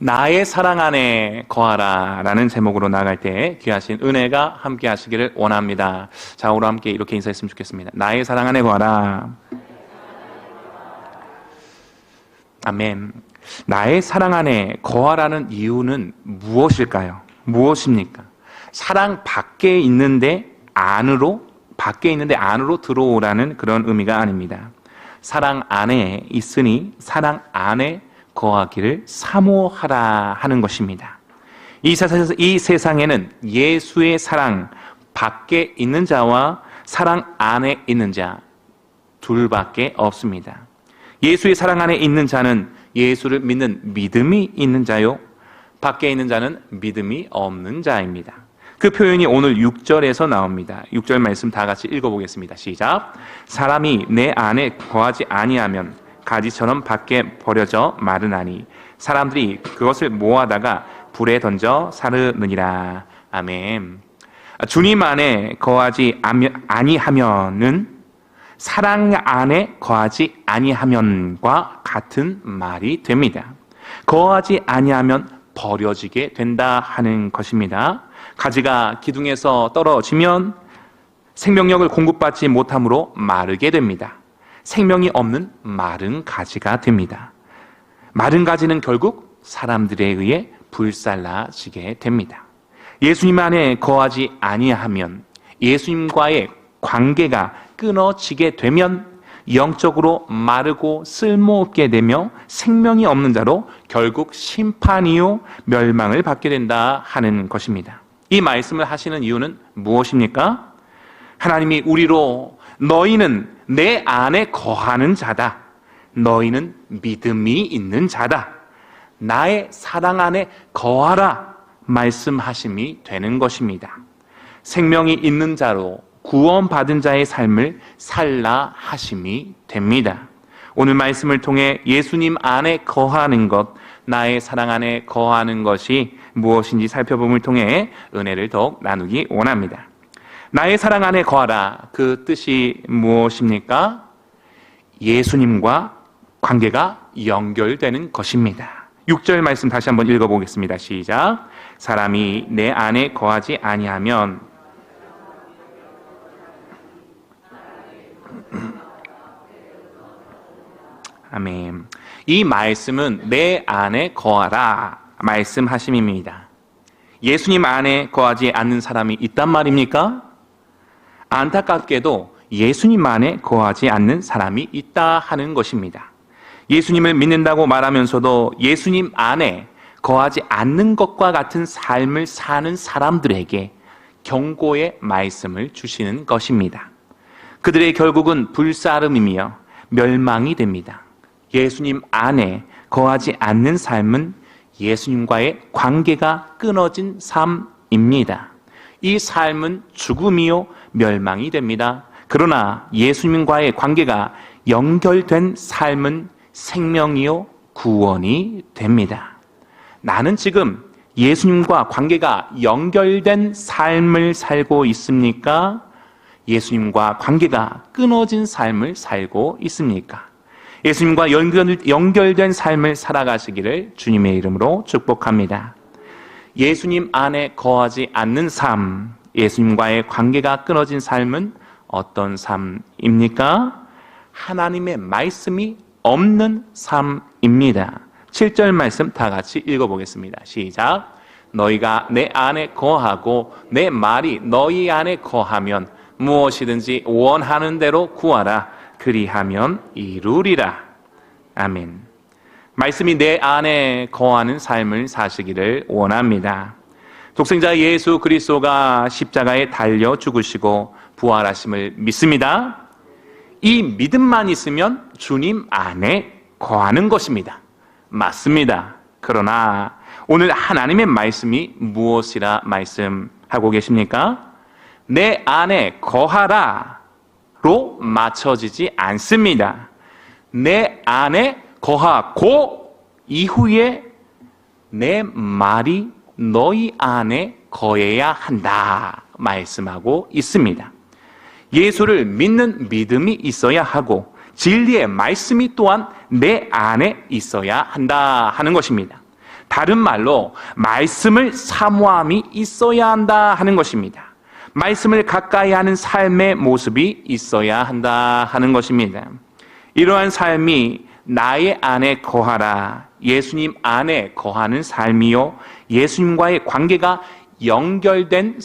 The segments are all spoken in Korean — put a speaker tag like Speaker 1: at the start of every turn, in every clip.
Speaker 1: 나의 사랑 안에 거하라 라는 제목으로 나아갈 때 귀하신 은혜가 함께 하시기를 원합니다. 자, 오늘 함께 이렇게 인사했으면 좋겠습니다. 나의 사랑 안에 거하라. 아멘. 나의 사랑 안에 거하라는 이유는 무엇일까요? 무엇입니까? 사랑 밖에 있는데 안으로 들어오라는 그런 의미가 아닙니다. 사랑 안에 있으니 사랑 안에 거하기를 사모하라 하는 것입니다. 이 세상에는 예수의 사랑 밖에 있는 자와 사랑 안에 있는 자 둘밖에 없습니다. 예수의 사랑 안에 있는 자는 예수를 믿는 믿음이 있는 자요, 밖에 있는 자는 믿음이 없는 자입니다. 그 표현이 오늘 6절에서 나옵니다. 6절 말씀 다 같이 읽어보겠습니다. 시작. 사람이 내 안에 거하지 아니하면 가지처럼 밖에 버려져 마르나니 사람들이 그것을 모아다가 불에 던져 사르느니라. 아멘. 주님 안에 거하지 아니하면은 사랑 안에 거하지 아니하면과 같은 말이 됩니다. 거하지 아니하면 버려지게 된다 하는 것입니다. 가지가 기둥에서 떨어지면 생명력을 공급받지 못함으로 마르게 됩니다. 생명이 없는 마른 가지가 됩니다. 마른 가지는 결국 사람들에 의해 불살라지게 됩니다. 예수님 안에 거하지 아니하면, 예수님과의 관계가 끊어지게 되면 영적으로 마르고 쓸모없게 되며 생명이 없는 자로 결국 심판이요 멸망을 받게 된다 하는 것입니다. 이 말씀을 하시는 이유는 무엇입니까? 하나님이 우리로 너희는 내 안에 거하는 자다, 너희는 믿음이 있는 자다, 나의 사랑 안에 거하라 말씀하심이 되는 것입니다. 생명이 있는 자로 구원받은 자의 삶을 살라 하심이 됩니다. 오늘 말씀을 통해 예수님 안에 거하는 것, 나의 사랑 안에 거하는 것이 무엇인지 살펴봄을 통해 은혜를 더욱 나누기 원합니다. 나의 사랑 안에 거하라, 그 뜻이 무엇입니까? 예수님과 관계가 연결되는 것입니다. 6절 말씀 다시 한번 읽어보겠습니다. 시작. 사람이 내 안에 거하지 아니하면 아멘. 이 말씀은 내 안에 거하라 말씀하심입니다. 예수님 안에 거하지 않는 사람이 있단 말입니까? 안타깝게도 예수님 안에 거하지 않는 사람이 있다 하는 것입니다. 예수님을 믿는다고 말하면서도 예수님 안에 거하지 않는 것과 같은 삶을 사는 사람들에게 경고의 말씀을 주시는 것입니다. 그들의 결국은 불사름이며 멸망이 됩니다. 예수님 안에 거하지 않는 삶은 예수님과의 관계가 끊어진 삶입니다. 이 삶은 죽음이요 멸망이 됩니다. 그러나 예수님과의 관계가 연결된 삶은 생명이요 구원이 됩니다. 나는 지금 예수님과 관계가 연결된 삶을 살고 있습니까? 예수님과 관계가 끊어진 삶을 살고 있습니까? 예수님과 연결된 삶을 살아가시기를 주님의 이름으로 축복합니다. 예수님 안에 거하지 않는 삶, 예수님과의 관계가 끊어진 삶은 어떤 삶입니까? 하나님의 말씀이 없는 삶입니다. 7절 말씀 다 같이 읽어보겠습니다. 시작. 너희가 내 안에 거하고 내 말이 너희 안에 거하면 무엇이든지 원하는 대로 구하라. 그리하면 이루리라. 아멘. 말씀이 내 안에 거하는 삶을 사시기를 원합니다. 독생자 예수 그리스도가 십자가에 달려 죽으시고 부활하심을 믿습니다. 이 믿음만 있으면 주님 안에 거하는 것입니다. 맞습니다. 그러나 오늘 하나님의 말씀이 무엇이라 말씀하고 계십니까? 내 안에 거하라로 맞춰지지 않습니다. 내 안에 거하고 이후에 내 말이 너희 안에 거해야 한다 말씀하고 있습니다. 예수를 믿는 믿음이 있어야 하고 진리의 말씀이 또한 내 안에 있어야 한다 하는 것입니다. 다른 말로 말씀을 사모함이 있어야 한다 하는 것입니다. 말씀을 가까이 하는 삶의 모습이 있어야 한다 하는 것입니다. 이러한 삶이 나의 안에 거하라, 예수님 안에 거하는 삶이요, 예수님과의 관계가 연결된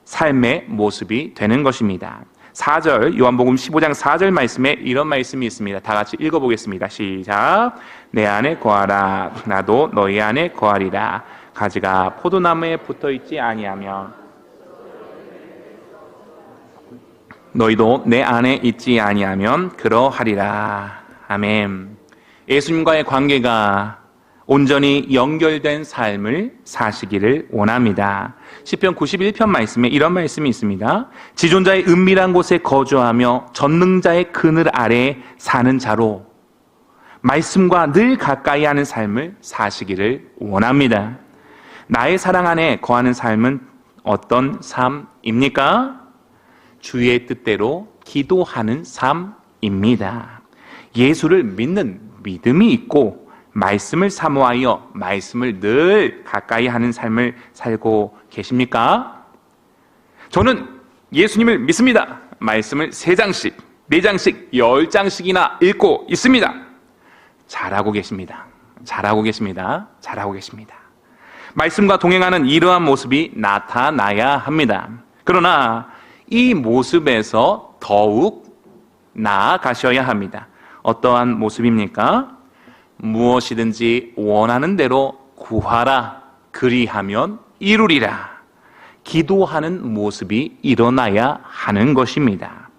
Speaker 1: 삶의 모습이 되는 것입니다. 4절, 요한복음 15장 4절 말씀에 이런 말씀이 있습니다. 다 같이 읽어보겠습니다. 시작. 내 안에 거하라, 나도 너희 안에 거하리라. 가지가 포도나무에 붙어있지 아니하면 너희도 내 안에 있지 아니하면 그러하리라. 아멘. 예수님과의 관계가 온전히 연결된 삶을 사시기를 원합니다. 시편 91편 말씀에 이런 말씀이 있습니다. 지존자의 은밀한 곳에 거주하며 전능자의 그늘 아래에 사는 자로 말씀과 늘 가까이 하는 삶을 사시기를 원합니다. 나의 사랑 안에 거하는 삶은 어떤 삶입니까? 주의 뜻대로 기도하는 삶입니다. 예수를 믿는 믿음이 있고 말씀을 사모하여 말씀을 늘 가까이 하는 삶을 살고 계십니까? 저는 예수님을 믿습니다. 말씀을 3장씩, 4장씩, 10장씩이나 읽고 있습니다. 잘하고 계십니다. 잘하고 계십니다. 잘하고 계십니다. 말씀과 동행하는 이러한 모습이 나타나야 합니다. 그러나 이 모습에서 더욱 나아가셔야 합니다. 어떠한 모습입니까? 무엇이든지 원하는 대로 구하라, 그리하면 이루리라. 기도하는 모습이 일어나야 하는 것입니다.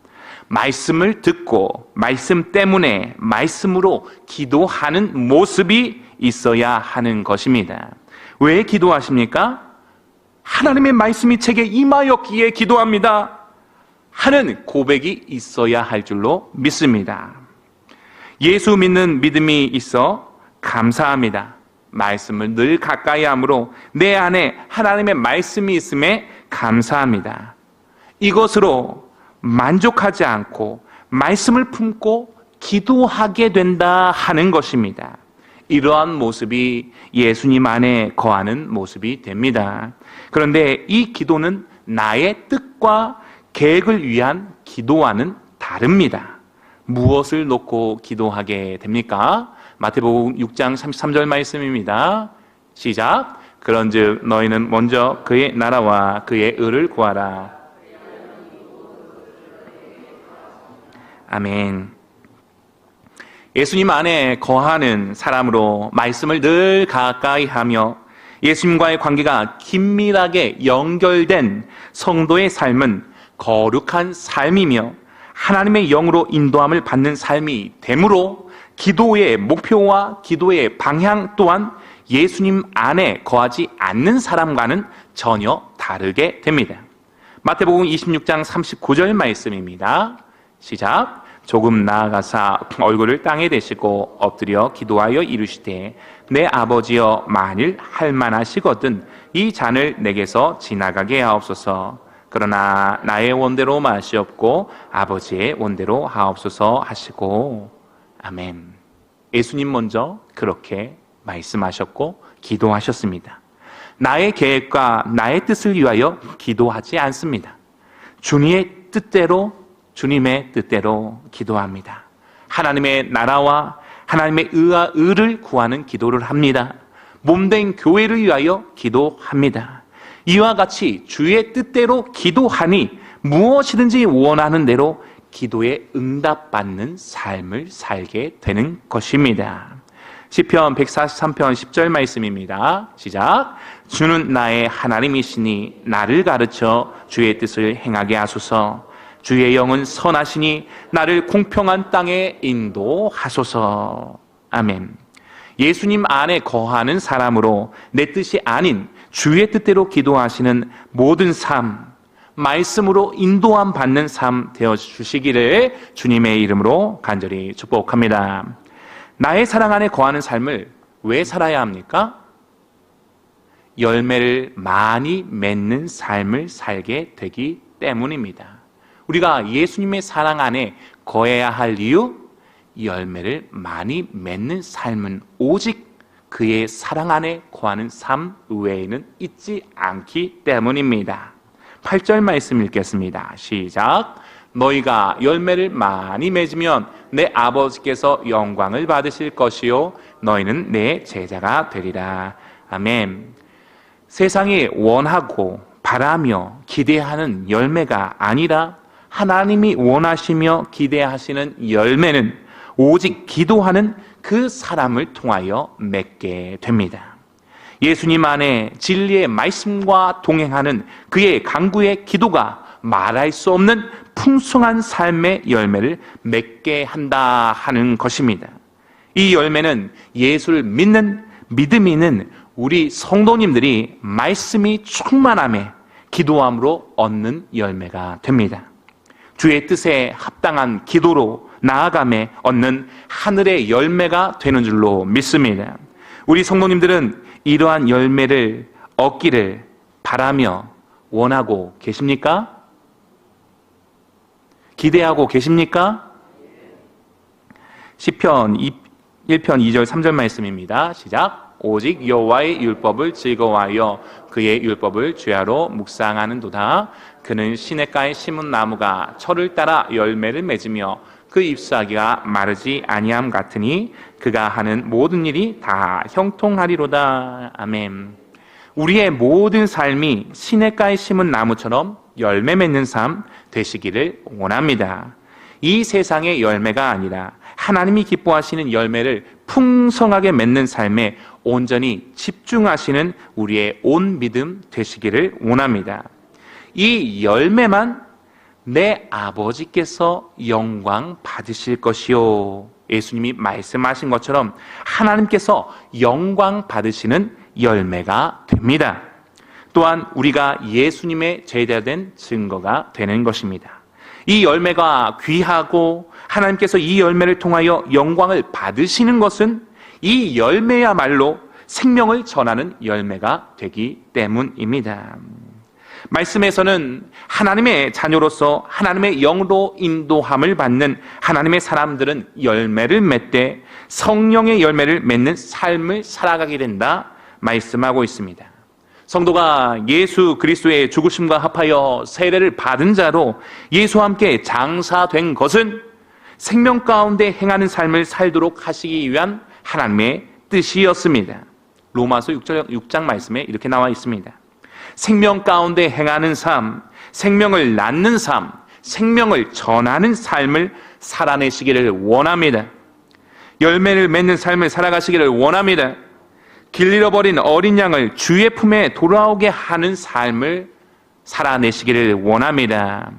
Speaker 1: 말씀을 듣고 말씀 때문에 말씀으로 기도하는 모습이 있어야 하는 것입니다. 왜 기도하십니까? 하나님의 말씀이 제게 임하였기에 기도합니다 하는 고백이 있어야 할 줄로 믿습니다. 예수 믿는 믿음이 있어 감사합니다. 말씀을 늘 가까이 함으로 내 안에 하나님의 말씀이 있음에 감사합니다. 이것으로 만족하지 않고 말씀을 품고 기도하게 된다 하는 것입니다. 이러한 모습이 예수님 안에 거하는 모습이 됩니다. 그런데 이 기도는 나의 뜻과 계획을 위한 기도와는 다릅니다. 무엇을 놓고 기도하게 됩니까? 마태복음 6장 33절 말씀입니다. 시작. 그런즉 너희는 먼저 그의 나라와 그의 의를 구하라. 아멘. 예수님 안에 거하는 사람으로 말씀을 늘 가까이 하며 예수님과의 관계가 긴밀하게 연결된 성도의 삶은 거룩한 삶이며 하나님의 영으로 인도함을 받는 삶이 되므로 기도의 목표와 기도의 방향 또한 예수님 안에 거하지 않는 사람과는 전혀 다르게 됩니다. 마태복음 26장 39절 말씀입니다. 시작. 조금 나아가사 얼굴을 땅에 대시고 엎드려 기도하여 이르시되 내 아버지여 만일 할만하시거든 이 잔을 내게서 지나가게 하옵소서. 그러나 나의 원대로 마시옵고 아버지의 원대로 하옵소서 하시고. 아멘. 예수님 먼저 그렇게 말씀하셨고 기도하셨습니다. 나의 계획과 나의 뜻을 위하여 기도하지 않습니다. 주님의 뜻대로 기도합니다. 하나님의 나라와 하나님의 의와 의를 구하는 기도를 합니다. 몸된 교회를 위하여 기도합니다. 이와 같이 주의 뜻대로 기도하니 무엇이든지 원하는 대로 기도에 응답받는 삶을 살게 되는 것입니다. 시편 143편 10절 말씀입니다. 시작. 주는 나의 하나님이시니 나를 가르쳐 주의 뜻을 행하게 하소서. 주의 영은 선하시니 나를 공평한 땅에 인도하소서. 아멘. 예수님 안에 거하는 사람으로 내 뜻이 아닌 주의 뜻대로 기도하시는 모든 삶, 말씀으로 인도함 받는 삶 되어주시기를 주님의 이름으로 간절히 축복합니다. 나의 사랑 안에 거하는 삶을 왜 살아야 합니까? 열매를 많이 맺는 삶을 살게 되기 때문입니다. 우리가 예수님의 사랑 안에 거해야 할 이유, 열매를 많이 맺는 삶은 오직 그의 사랑 안에 거하는 삶 외에는 있지 않기 때문입니다. 8절 말씀 읽겠습니다. 시작. 너희가 열매를 많이 맺으면 내 아버지께서 영광을 받으실 것이요 너희는 내 제자가 되리라. 아멘. 세상이 원하고 바라며 기대하는 열매가 아니라 하나님이 원하시며 기대하시는 열매는 오직 기도하는 그 사람을 통하여 맺게 됩니다. 예수님 안에 진리의 말씀과 동행하는 그의 간구의 기도가 말할 수 없는 풍성한 삶의 열매를 맺게 한다 하는 것입니다. 이 열매는 예수를 믿는 믿음이 있는 우리 성도님들이 말씀이 충만함에 기도함으로 얻는 열매가 됩니다. 주의 뜻에 합당한 기도로 나아감에 얻는 하늘의 열매가 되는 줄로 믿습니다. 우리 성도님들은 이러한 열매를 얻기를 바라며 원하고 계십니까? 기대하고 계십니까? 시편 1편 2절 3절 말씀입니다. 시작. 오직 여호와의 율법을 즐거워하여 그의 율법을 죄하로 묵상하는도다. 그는 시냇가에 심은 나무가 철을 따라 열매를 맺으며 그 잎사귀가 마르지 아니함 같으니 그가 하는 모든 일이 다 형통하리로다. 아멘. 우리의 모든 삶이 시냇가에 심은 나무처럼 열매 맺는 삶 되시기를 원합니다. 이 세상의 열매가 아니라 하나님이 기뻐하시는 열매를 풍성하게 맺는 삶에 온전히 집중하시는 우리의 온 믿음 되시기를 원합니다. 이 열매만 내 아버지께서 영광 받으실 것이요. 예수님이 말씀하신 것처럼 하나님께서 영광 받으시는 열매가 됩니다. 또한 우리가 예수님의 제자된 증거가 되는 것입니다. 이 열매가 귀하고 하나님께서 이 열매를 통하여 영광을 받으시는 것은 이 열매야말로 생명을 전하는 열매가 되기 때문입니다. 말씀에서는 하나님의 자녀로서 하나님의 영으로 인도함을 받는 하나님의 사람들은 열매를 맺되 성령의 열매를 맺는 삶을 살아가게 된다 말씀하고 있습니다. 성도가 예수 그리스도의 죽으심과 합하여 세례를 받은 자로 예수와 함께 장사된 것은 생명 가운데 행하는 삶을 살도록 하시기 위한 하나님의 뜻이었습니다. 로마서 6장 말씀에 이렇게 나와 있습니다. 생명 가운데 행하는 삶, 생명을 낳는 삶, 생명을 전하는 삶을 살아내시기를 원합니다. 열매를 맺는 삶을 살아가시기를 원합니다. 길 잃어버린 어린 양을 주의 품에 돌아오게 하는 삶을 살아내시기를 원합니다.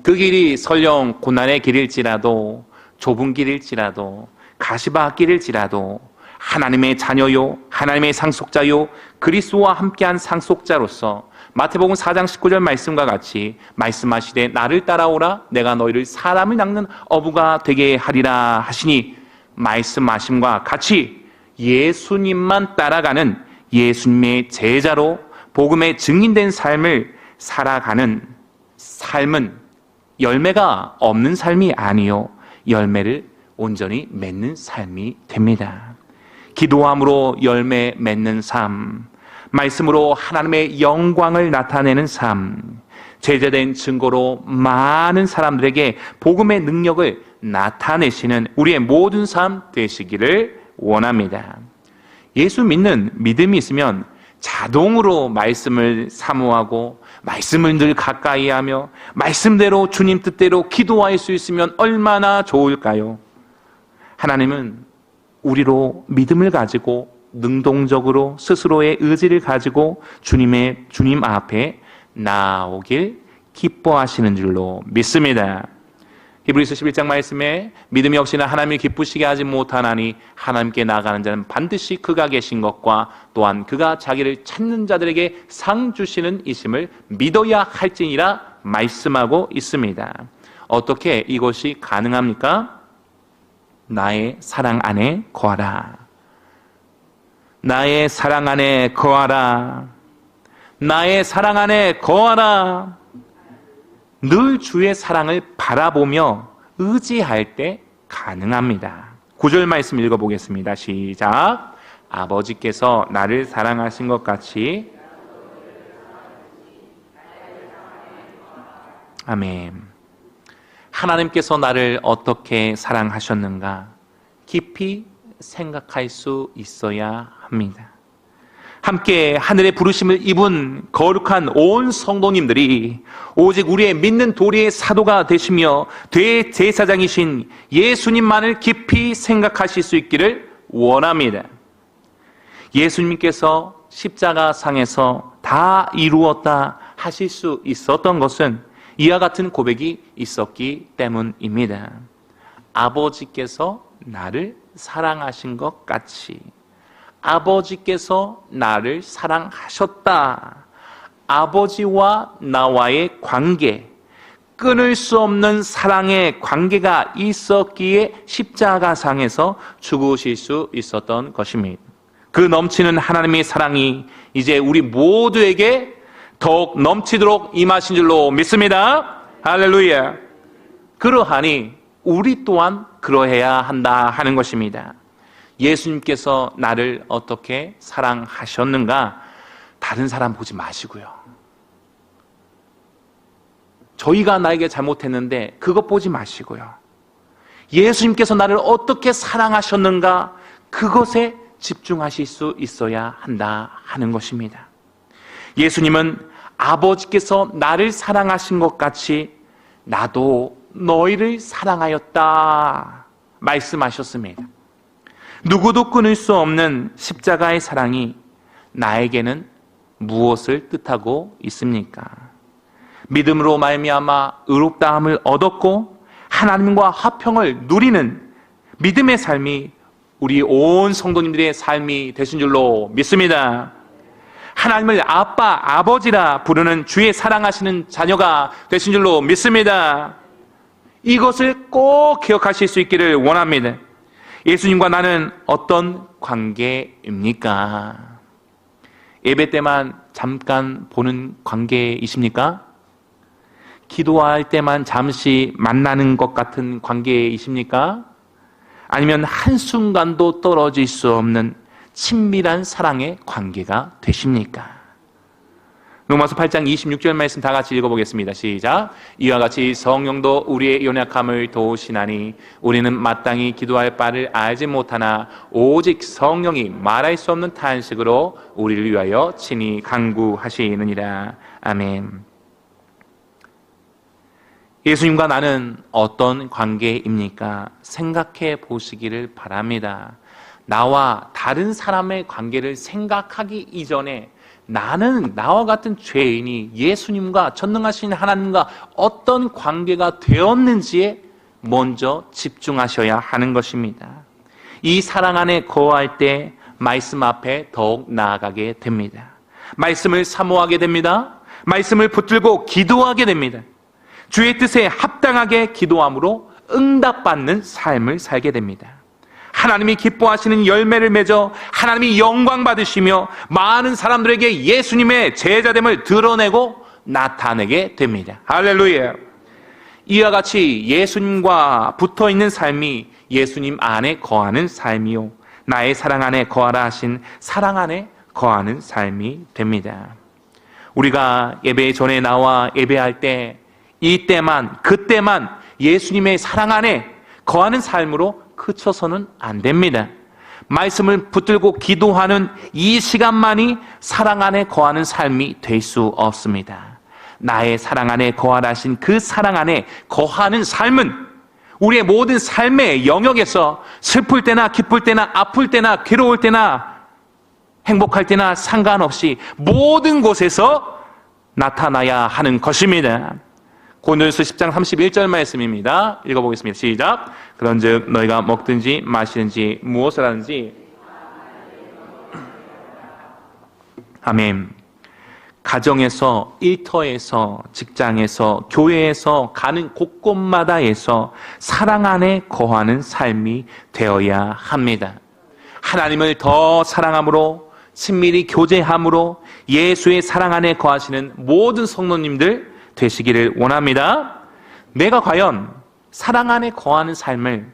Speaker 1: 그 길이 설령 고난의 길일지라도 좁은 길일지라도 가시밭길일지라도 하나님의 자녀요 하나님의 상속자요 그리스도와 함께한 상속자로서 마태복음 4장 19절 말씀과 같이 말씀하시되 나를 따라오라 내가 너희를 사람을 낚는 어부가 되게 하리라 하시니 말씀하심과 같이 예수님만 따라가는 예수님의 제자로 복음의 증인된 삶을 살아가는 삶은 열매가 없는 삶이 아니요 열매를 온전히 맺는 삶이 됩니다. 기도함으로 열매 맺는 삶, 말씀으로 하나님의 영광을 나타내는 삶, 제자된 증거로 많은 사람들에게 복음의 능력을 나타내시는 우리의 모든 삶 되시기를 원합니다. 예수 믿는 믿음이 있으면 자동으로 말씀을 사모하고 말씀을 늘 가까이 하며 말씀대로 주님 뜻대로 기도할 수 있으면 얼마나 좋을까요? 하나님은 우리로 믿음을 가지고 능동적으로 스스로의 의지를 가지고 주님 앞에 나오길 기뻐하시는 줄로 믿습니다. 히브리서 11장 말씀에 믿음이 없이는 하나님을 기쁘시게 하지 못하나니 하나님께 나아가는 자는 반드시 그가 계신 것과 또한 그가 자기를 찾는 자들에게 상 주시는 이심을 믿어야 할지니라 말씀하고 있습니다. 어떻게 이것이 가능합니까? 나의 사랑 안에 거하라. 나의 사랑 안에 거하라. 나의 사랑 안에 거하라. 늘 주의 사랑을 바라보며 의지할 때 가능합니다. 9절 말씀 읽어보겠습니다. 시작. 아버지께서 나를 사랑하신 것 같이. 아멘. 하나님께서 나를 어떻게 사랑하셨는가 깊이 생각할 수 있어야 합니다. 함께 하늘의 부르심을 입은 거룩한 온 성도님들이 오직 우리의 믿는 도리의 사도가 되시며 대제사장이신 예수님만을 깊이 생각하실 수 있기를 원합니다. 예수님께서 십자가상에서 다 이루었다 하실 수 있었던 것은 이와 같은 고백이 있었기 때문입니다. 아버지께서 나를 사랑하신 것 같이. 아버지께서 나를 사랑하셨다. 아버지와 나와의 관계, 끊을 수 없는 사랑의 관계가 있었기에 십자가상에서 죽으실 수 있었던 것입니다. 그 넘치는 하나님의 사랑이 이제 우리 모두에게 더욱 넘치도록 임하신 줄로 믿습니다. 할렐루야. 그러하니 우리 또한 그러해야 한다 하는 것입니다. 예수님께서 나를 어떻게 사랑하셨는가 다른 사람 보지 마시고요. 저희가 나에게 잘못했는데 그것 보지 마시고요. 예수님께서 나를 어떻게 사랑하셨는가 그것에 집중하실 수 있어야 한다 하는 것입니다. 예수님은 아버지께서 나를 사랑하신 것 같이 나도 너희를 사랑하였다 말씀하셨습니다. 누구도 끊을 수 없는 십자가의 사랑이 나에게는 무엇을 뜻하고 있습니까? 믿음으로 말미암아 의롭다함을 얻었고 하나님과 화평을 누리는 믿음의 삶이 우리 온 성도님들의 삶이 되신 줄로 믿습니다. 하나님을 아빠, 아버지라 부르는 주의 사랑하시는 자녀가 되신 줄로 믿습니다. 이것을 꼭 기억하실 수 있기를 원합니다. 예수님과 나는 어떤 관계입니까? 예배 때만 잠깐 보는 관계이십니까? 기도할 때만 잠시 만나는 것 같은 관계이십니까? 아니면 한순간도 떨어질 수 없는 친밀한 사랑의 관계가 되십니까? 로마서 8장 26절 말씀 다 같이 읽어보겠습니다. 시작. 이와 같이 성령도 우리의 연약함을 도우시나니 우리는 마땅히 기도할 바를 알지 못하나 오직 성령이 말할 수 없는 탄식으로 우리를 위하여 친히 간구하시느니라. 아멘. 예수님과 나는 어떤 관계입니까? 생각해 보시기를 바랍니다. 나와 다른 사람의 관계를 생각하기 이전에 나는 나와 같은 죄인이 예수님과 전능하신 하나님과 어떤 관계가 되었는지에 먼저 집중하셔야 하는 것입니다. 이 사랑 안에 거할 때 말씀 앞에 더욱 나아가게 됩니다. 말씀을 사모하게 됩니다. 말씀을 붙들고 기도하게 됩니다. 주의 뜻에 합당하게 기도함으로 응답받는 삶을 살게 됩니다. 하나님이 기뻐하시는 열매를 맺어 하나님이 영광 받으시며 많은 사람들에게 예수님의 제자됨을 드러내고 나타내게 됩니다. 할렐루야. 이와 같이 예수님과 붙어있는 삶이 예수님 안에 거하는 삶이요 나의 사랑 안에 거하라 하신 사랑 안에 거하는 삶이 됩니다. 우리가 예배 전에 나와 예배할 때 이때만 그때만 예수님의 사랑 안에 거하는 삶으로 그쳐서는 안 됩니다. 말씀을 붙들고 기도하는 이 시간만이 사랑 안에 거하는 삶이 될 수 없습니다. 나의 사랑 안에 거하라 하신 그 사랑 안에 거하는 삶은 우리의 모든 삶의 영역에서 슬플 때나 기쁠 때나 아플 때나 괴로울 때나 행복할 때나 상관없이 모든 곳에서 나타나야 하는 것입니다. 고린도전서 10장 31절 말씀입니다. 읽어보겠습니다. 시작. 그런즉 너희가 먹든지 마시든지 무엇을 하든지 아멘. 가정에서, 일터에서, 직장에서, 교회에서, 가는 곳곳마다에서 사랑 안에 거하는 삶이 되어야 합니다. 하나님을 더 사랑함으로, 친밀히 교제함으로 예수의 사랑 안에 거하시는 모든 성도님들 되시기를 원합니다. 내가 과연 사랑 안에 거하는 삶을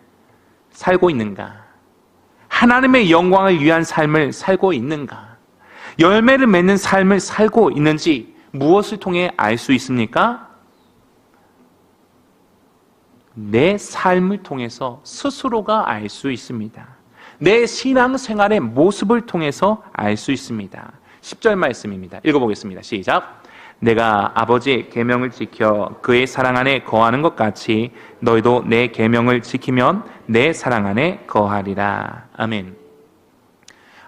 Speaker 1: 살고 있는가? 하나님의 영광을 위한 삶을 살고 있는가? 열매를 맺는 삶을 살고 있는지 무엇을 통해 알 수 있습니까? 내 삶을 통해서 스스로가 알 수 있습니다. 내 신앙생활의 모습을 통해서 알 수 있습니다. 10절 말씀입니다. 읽어보겠습니다. 시작. 내가 아버지의 계명을 지켜 그의 사랑 안에 거하는 것 같이 너희도 내 계명을 지키면 내 사랑 안에 거하리라. 아멘.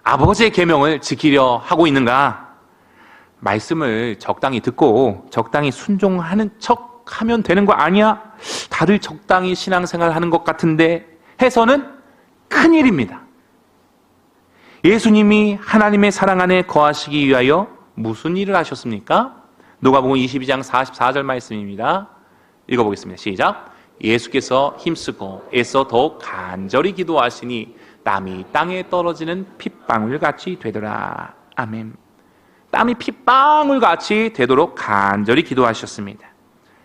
Speaker 1: 아버지의 계명을 지키려 하고 있는가? 말씀을 적당히 듣고 적당히 순종하는 척 하면 되는 거 아니야? 다들 적당히 신앙생활 하는 것 같은데 해서는 큰일입니다. 예수님이 하나님의 사랑 안에 거하시기 위하여 무슨 일을 하셨습니까? 누가복음 22장 44절 말씀입니다. 읽어보겠습니다. 시작. 예수께서 힘쓰고 애써 더욱 간절히 기도하시니 땀이 땅에 떨어지는 핏방울같이 되더라. 아멘. 땀이 핏방울같이 되도록 간절히 기도하셨습니다.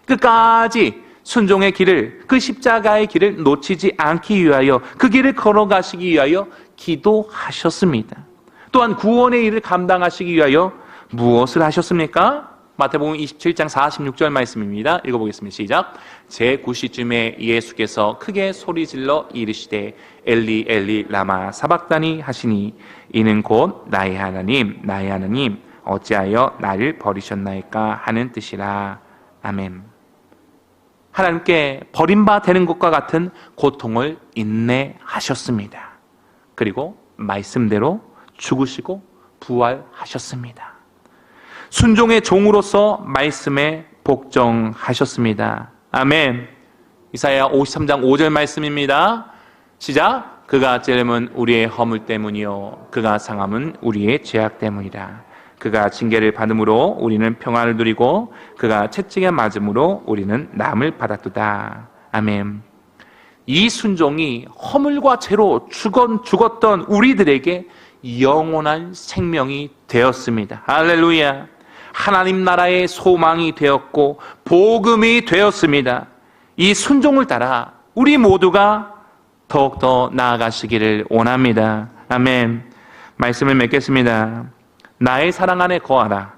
Speaker 1: 끝까지 순종의 길을, 그 십자가의 길을 놓치지 않기 위하여 그 길을 걸어가시기 위하여 기도하셨습니다. 또한 구원의 일을 감당하시기 위하여 무엇을 하셨습니까? 마태복음 27장 46절 말씀입니다. 읽어보겠습니다. 시작. 제9시쯤에 예수께서 크게 소리질러 이르시되 엘리 엘리 라마 사박다니 하시니 이는 곧 나의 하나님 어찌하여 나를 버리셨나이까 하는 뜻이라. 아멘. 하나님께 버림받는 것과 같은 고통을 인내하셨습니다. 그리고 말씀대로 죽으시고 부활하셨습니다. 순종의 종으로서 말씀에 복종하셨습니다. 아멘. 이사야 53장 5절 말씀입니다. 시작. 그가 찔림은 우리의 허물 때문이요 그가 상함은 우리의 죄악 때문이라. 그가 징계를 받음으로 우리는 평안을 누리고 그가 채찍에 맞음으로 우리는 남을 받았도다. 아멘. 이 순종이 허물과 죄로 죽었던 우리들에게 영원한 생명이 되었습니다. 할렐루야. 하나님 나라의 소망이 되었고 복음이 되었습니다. 이 순종을 따라 우리 모두가 더욱더 나아가시기를 원합니다. 아멘. 말씀을 맺겠습니다. 나의 사랑 안에 거하라.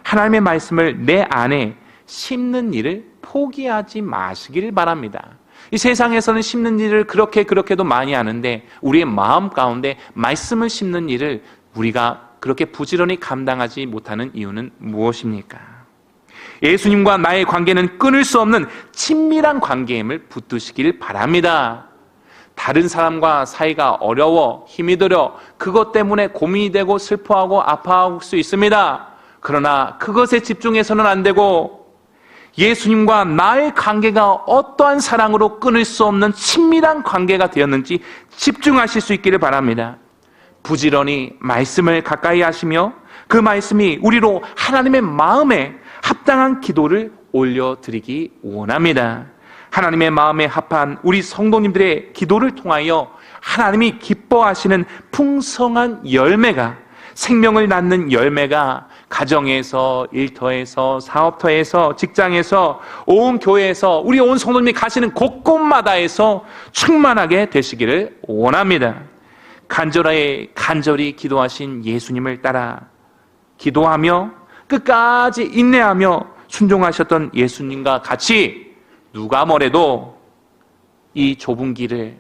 Speaker 1: 하나님의 말씀을 내 안에 심는 일을 포기하지 마시기를 바랍니다. 이 세상에서는 심는 일을 그렇게도 많이 하는데 우리의 마음 가운데 말씀을 심는 일을 우리가 그렇게 부지런히 감당하지 못하는 이유는 무엇입니까? 예수님과 나의 관계는 끊을 수 없는 친밀한 관계임을 붙드시길 바랍니다. 다른 사람과 사이가 어려워 힘이 들어 그것 때문에 고민이 되고 슬퍼하고 아파할 수 있습니다. 그러나 그것에 집중해서는 안 되고 예수님과 나의 관계가 어떠한 사랑으로 끊을 수 없는 친밀한 관계가 되었는지 집중하실 수 있기를 바랍니다. 부지런히 말씀을 가까이 하시며 그 말씀이 우리로 하나님의 마음에 합당한 기도를 올려드리기 원합니다. 하나님의 마음에 합한 우리 성도님들의 기도를 통하여 하나님이 기뻐하시는 풍성한 열매가, 생명을 낳는 열매가 가정에서, 일터에서, 사업터에서, 직장에서, 온 교회에서, 우리 온 성도님이 가시는 곳곳마다에서 충만하게 되시기를 원합니다. 간절히 기도하신 예수님을 따라 기도하며 끝까지 인내하며 순종하셨던 예수님과 같이 누가 뭐래도 이 좁은 길을,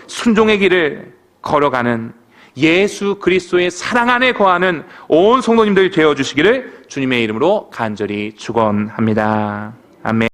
Speaker 1: 순종의 길을 걸어가는 예수 그리스도의 사랑 안에 거하는 온 성도님들이 되어주시기를 주님의 이름으로 간절히 축원합니다. 아멘.